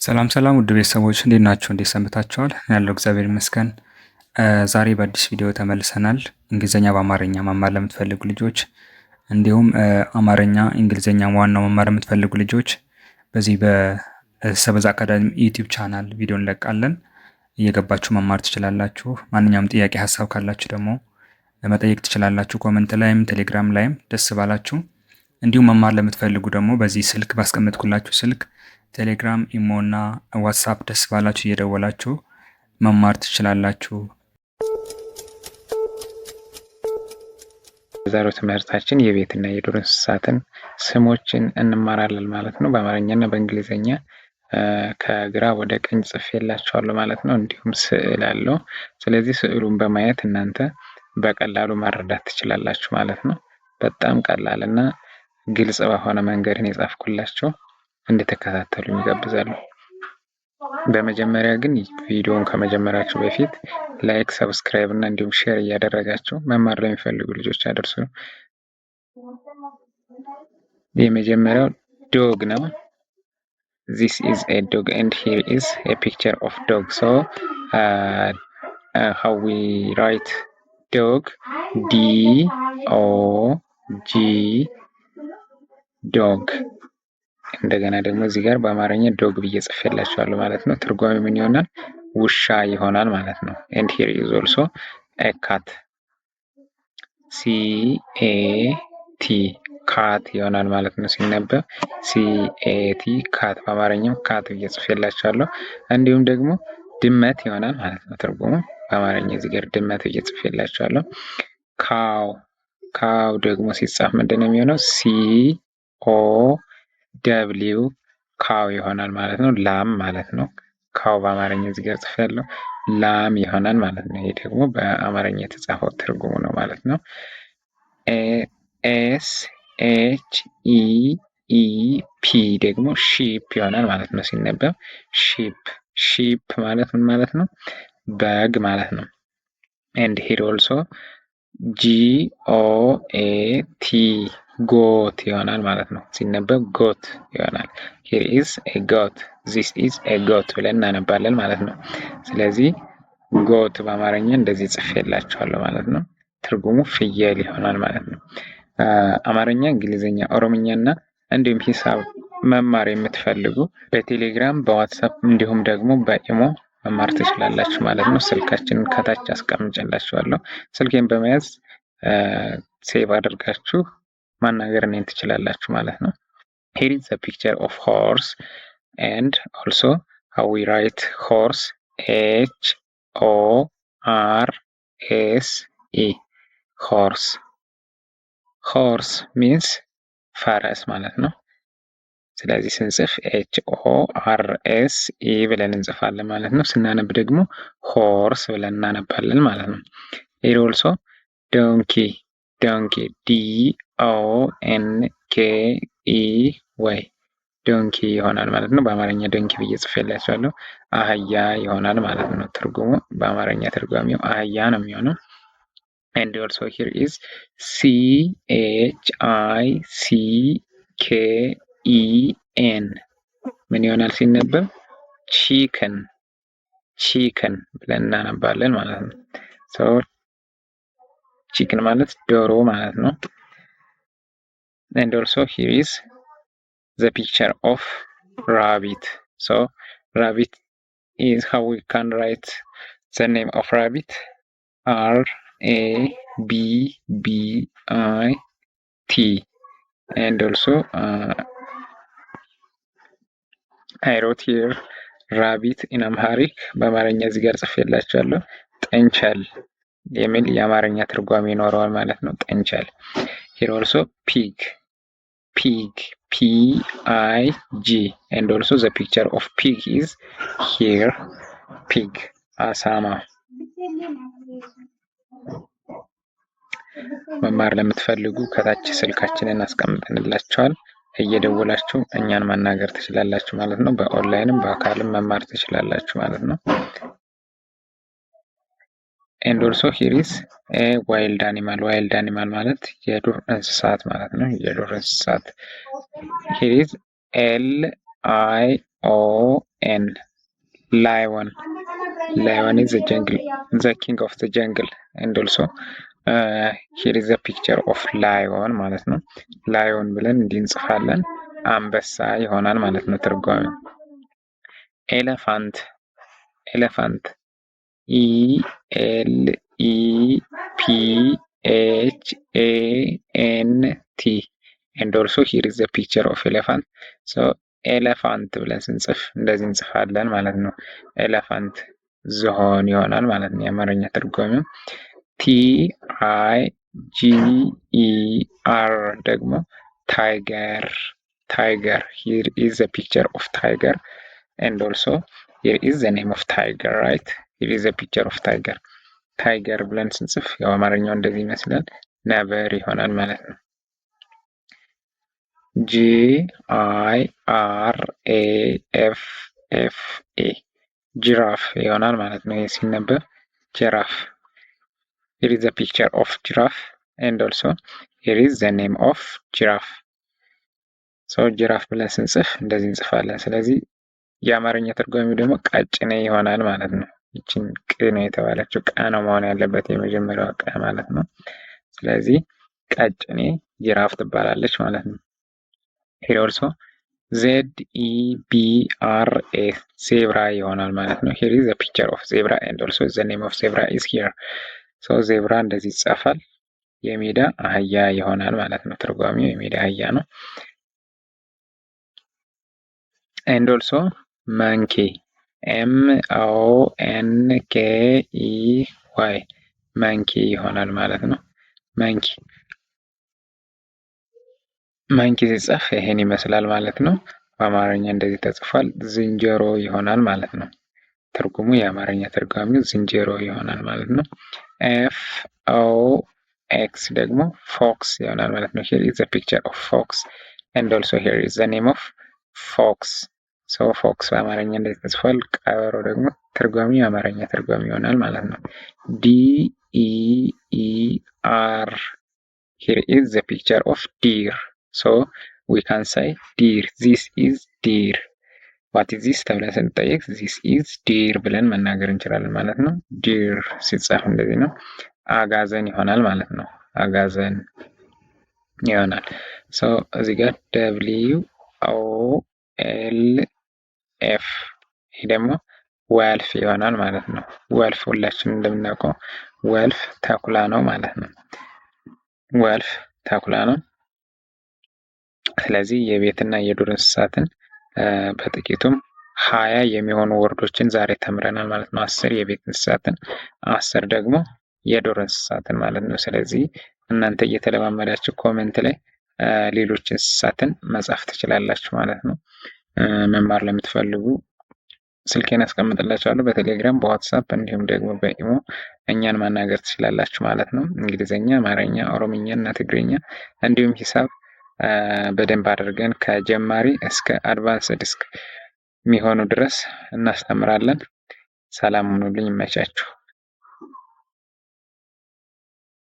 ሰላም ሰላም ውድ ቤተሰቦች እንዴት ናችሁ? እንዴት ሰንብታችኋል? ያለው እግዚአብሔር ይመስገን። ዛሬ በአዲስ ቪዲዮ ተመልሰናል። እንግሊዝኛ በአማርኛ መማር ለምትፈልጉ ልጆች እንዲሁም አማርኛ እንግሊዝኛ ዋናው መማር የምትፈልጉ ልጆች በዚህ በሰበዝ አካዳሚ ዩቲዩብ ቻናል ቪዲዮ እንለቃለን። እየገባችሁ መማር ትችላላችሁ። ማንኛውም ጥያቄ ሀሳብ ካላችሁ ደግሞ መጠየቅ ትችላላችሁ። ኮመንት ላይም ቴሌግራም ላይም ደስ ባላችሁ። እንዲሁም መማር ለምትፈልጉ ደግሞ በዚህ ስልክ ባስቀመጥኩላችሁ ስልክ ቴሌግራም፣ ኢሞ እና ዋትሳፕ ደስ ባላችሁ እየደወላችሁ መማር ትችላላችሁ። የዛሬው ትምህርታችን የቤትና የዱር እንስሳትን ስሞችን እንማራለን ማለት ነው። በአማርኛና በእንግሊዝኛ ከግራ ወደ ቀኝ ጽፌላችኋለሁ ማለት ነው። እንዲሁም ስዕል አለው። ስለዚህ ስዕሉን በማየት እናንተ በቀላሉ መረዳት ትችላላችሁ ማለት ነው። በጣም ቀላል እና ግልጽ በሆነ መንገድ ነው የጻፍኩላችሁ። እንድትከታተሉ ይጋብዛሉ። በመጀመሪያ ግን ቪዲዮውን ከመጀመራችሁ በፊት ላይክ፣ ሰብስክራይብ እና እንዲሁም ሼር እያደረጋችሁ መማር ለሚፈልጉ ልጆች አድርሱ። የመጀመሪያው ዶግ ነው። This is a dog and here is a picture of dog. So how we write dog? D-O-G dog. እንደገና ደግሞ እዚህ ጋር በአማርኛ ዶግ ብዬ ጽፌላችኋለሁ ማለት ነው። ትርጓሜ ምን ይሆናል? ውሻ ይሆናል ማለት ነው። and here is also a cat. C-A-T ካት ይሆናል ማለት ነው ሲነበብ C-A-T ካት። በአማርኛም ካት ብዬ ጽፌላችኋለሁ። እንዲሁም ደግሞ ድመት ይሆናል ማለት ነው ትርጉሙ። በአማርኛ እዚህ ጋር ድመት ብዬ ጽፌላችኋለሁ። ካው ደግሞ ሲጻፍ ምንድን ነው የሚሆነው? C-O-W ካው ይሆናል ማለት ነው። ላም ማለት ነው። ካው በአማርኛ እዚህ ጋር ጽፌያለሁ። ላም ይሆናል ማለት ነው። ይሄ ደግሞ በአማርኛ የተጻፈው ትርጉሙ ነው ማለት ነው። S-H-E-E-P ደግሞ ሺፕ ይሆናል ማለት ነው ሲነበብ ሺፕ ማለት ምን ማለት ነው? በግ ማለት ነው። and here also G-O-A-T ጎት ይሆናል ማለት ነው ሲነበብ ጎት ይሆናል። here is a goat, this is a goat ብለን እናነባለን ማለት ነው። ስለዚህ ጎት በአማርኛ እንደዚህ ጽፌላችኋለሁ ማለት ነው። ትርጉሙ ፍየል ይሆናል ማለት ነው። አማርኛ፣ እንግሊዝኛ፣ ኦሮምኛ እና እንዲሁም ሂሳብ መማር የምትፈልጉ በቴሌግራም በዋትሳፕ እንዲሁም ደግሞ በኢሞ መማር ትችላላችሁ ማለት ነው። ስልካችንን ከታች አስቀምጬላችኋለሁ። ስልኬን በመያዝ ሴቭ አድርጋችሁ ማናገር እኔን ትችላላችሁ ማለት ነው። here is a picture of horse and also how we write horse H-O-R-S-E horse means ፈረስ ማለት ነው። ስለዚህ ስንጽፍ H-O-R-S-E ብለን እንጽፋለን ማለት ነው። ስናነብ ደግሞ ሆርስ ብለን እናነባለን ማለት ነው። here also donkey D-O-N-K-E-Y ዶንኪ ይሆናል ማለት ነው። በአማርኛ ዶንኪ ብዬ ጽፌላችኋለሁ። አህያ ይሆናል ማለት ነው። ትርጉሙ በአማርኛ ትርጓሜው አህያ ነው የሚሆነው። and also here is C-H-I-C-K-E-N ምን ይሆናል ሲነበብ? ቺክን ብለን እናነባለን ማለት ነው። so ቺክን ማለት ዶሮ ማለት ነው። and also here is the picture of rabbit. So rabbit is how we can write the name of rabbit. R-A-B-B-I-T and also I wrote here rabbit in Amharic. በአማርኛ እዚህ ጋር ጽፌላችኋለሁ። ጠንቸል የሚል የአማርኛ ትርጓሜ ይኖረዋል ማለት ነው። ጠንቸል here also pig P-I-G and also the picture of pig is here. pig አሳማ። መማር ለምትፈልጉ ከታች ስልካችንን አስቀምጠንላችኋል። እየደወላችሁ እኛን ማናገር ትችላላችሁ ማለት ነው። በኦንላይንም በአካልም መማር ትችላላችሁ ማለት ነው። and also here is a wild animal ማለት የዱር እንስሳት ማለት ነው። የዱር እንስሳት here is L-I-O N. Lion. Lion is the king of the jungle. And also here is a picture of lion ማለት ነው። lion ብለን እንዲህ እንጽፋለን። አንበሳ ይሆናል ማለት ነው ትርጓሜው። elephant. elephant ELEPHANT. and also here is a picture of elephant. so elephant ብለን ስንጽፍ እንደዚህ እንጽፋለን ማለት ነው። elephant ዝሆን ይሆናል ማለት ነው የአማርኛ ትርጓሜው። TIGER ደግሞ tiger. tiger. here is a picture of tiger and also here is the name of tiger, right? here is a picture of tiger. tiger ብለን ስንጽፍ ያው አማርኛው እንደዚህ ይመስላል ነብር ይሆናል ማለት ነው። GIRAFFA ጅራፍ ይሆናል ማለት ነው ሲነበብ giraffe. here is a picture of giraffe and also here is the name of giraffe. so ጅራፍ ብለን ስንጽፍ እንደዚህ እንጽፋለን። ስለዚህ የአማርኛ ትርጓሜው ደግሞ ቀጭኔ ይሆናል ማለት ነው። ይችን ቅ ነው የተባለችው ቀ ነው መሆን ያለበት የመጀመሪያዋ ቀ ማለት ነው። ስለዚህ ቀጭኔ ጅራፍ ትባላለች ማለት ነው። here also ZEBRA zebra ይሆናል ማለት ነው። here is a picture of zebra and also the name of zebra is here. so zebra እንደዚህ ይጻፋል የሜዳ አህያ ይሆናል ማለት ነው። ትርጓሜው የሜዳ አህያ ነው። and also monkey MONKEY monkey ይሆናል ማለት ነው። monkey ሲጻፍ ይሄን ይመስላል ማለት ነው። በአማርኛ እንደዚህ ተጽፏል። ዝንጀሮ ይሆናል ማለት ነው። ትርጉሙ የአማርኛ ትርጓሜው ዝንጀሮ ይሆናል ማለት ነው። FOX ደግሞ fox ይሆናል ማለት ነው። here is a picture of fox and also here is the name of fox. so fox በአማርኛ እንደዚህ ተጽፏል። ቀበሮ ደግሞ ትርጓሜው የአማርኛ ትርጓሜ ይሆናል ማለት ነው። DEER here is the picture of deer. so we can say deer. this is deer. what is this ተብለን ስንጠይቅ this is deer ብለን መናገር እንችላለን ማለት ነው። deer ሲጻፍ እንደዚህ ነው። አጋዘን ይሆናል ማለት ነው። አጋዘን ይሆናል። so እዚህ ጋር WOLF ይሄ ደግሞ ወልፍ ይሆናል ማለት ነው። ወልፍ ሁላችንም እንደምናውቀው ወልፍ ተኩላ ነው ማለት ነው። ወልፍ ተኩላ ነው። ስለዚህ የቤትና የዱር እንስሳትን በጥቂቱም 20 የሚሆኑ ወርዶችን ዛሬ ተምረናል ማለት ነው። 10 የቤት እንስሳትን 10 ደግሞ የዱር እንስሳትን ማለት ነው። ስለዚህ እናንተ እየተለማመዳችሁ ኮሜንት ላይ ሌሎች እንስሳትን መጻፍ ትችላላችሁ ማለት ነው። መማር ለምትፈልጉ ስልኬን አስቀምጥላችኋለሁ በቴሌግራም በዋትስአፕ እንዲሁም ደግሞ በኢሞ እኛን ማናገር ትችላላችሁ ማለት ነው። እንግሊዘኛ፣ አማርኛ፣ ኦሮምኛ እና ትግርኛ እንዲሁም ሂሳብ በደንብ አድርገን ከጀማሪ እስከ አድቫንስድ እስከ የሚሆኑ ድረስ እናስተምራለን። ሰላም ሁኑልኝ። ይመቻችሁ።